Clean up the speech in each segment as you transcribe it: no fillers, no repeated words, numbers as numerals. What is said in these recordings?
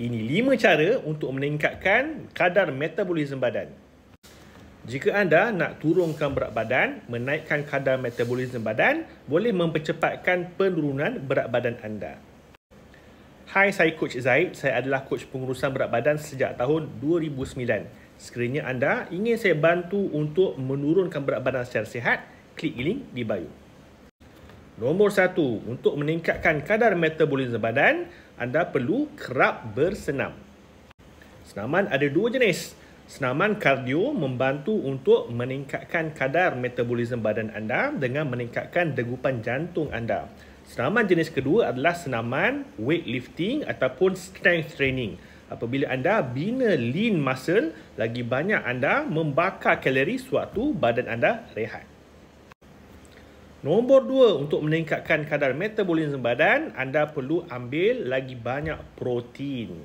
Ini 5 cara untuk meningkatkan kadar metabolisme badan. Jika anda nak turunkan berat badan, menaikkan kadar metabolisme badan, boleh mempercepatkan penurunan berat badan anda. Hai, saya Coach Zaid. Saya adalah coach pengurusan berat badan sejak tahun 2009. Sekiranya anda ingin saya bantu untuk menurunkan berat badan secara sihat, klik link di bio. Nombor 1, untuk meningkatkan kadar metabolisme badan, anda perlu kerap bersenam. Senaman ada 2 jenis. Senaman kardio membantu untuk meningkatkan kadar metabolisme badan anda dengan meningkatkan degupan jantung anda. Senaman jenis kedua adalah senaman weightlifting ataupun strength training. Apabila anda bina lean muscle, lagi banyak anda membakar kalori sewaktu badan anda rehat. Nombor 2, untuk meningkatkan kadar metabolisme badan, anda perlu ambil lagi banyak protein.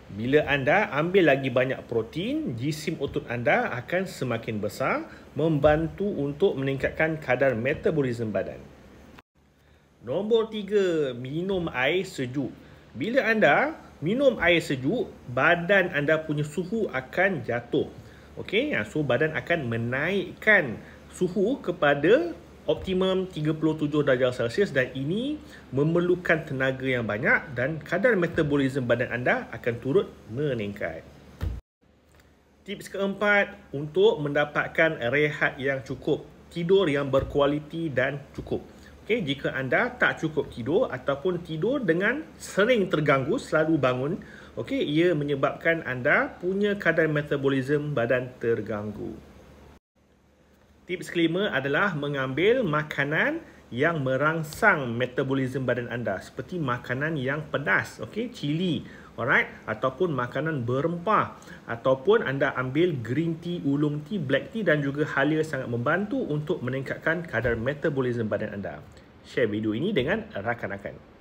Bila anda ambil lagi banyak protein, jisim otot anda akan semakin besar, membantu untuk meningkatkan kadar metabolisme badan. Nombor 3, minum air sejuk. Bila anda minum air sejuk, badan anda punya suhu akan jatuh. Okey, so badan akan menaikkan suhu kepada optimum 37 darjah Celsius dan ini memerlukan tenaga yang banyak dan kadar metabolisme badan anda akan turut meningkat. Tips keempat, untuk mendapatkan rehat yang cukup, tidur yang berkualiti dan cukup. Okay, jika anda tak cukup tidur ataupun tidur dengan sering terganggu, selalu bangun, okay, ia menyebabkan anda punya kadar metabolisme badan terganggu. Tips kelima adalah mengambil makanan yang merangsang metabolisme badan anda seperti makanan yang pedas, okey, cili, alright, ataupun makanan berempah, ataupun anda ambil green tea, oolong tea, black tea dan juga halia sangat membantu untuk meningkatkan kadar metabolisme badan anda. Share video ini dengan rakan-rakan.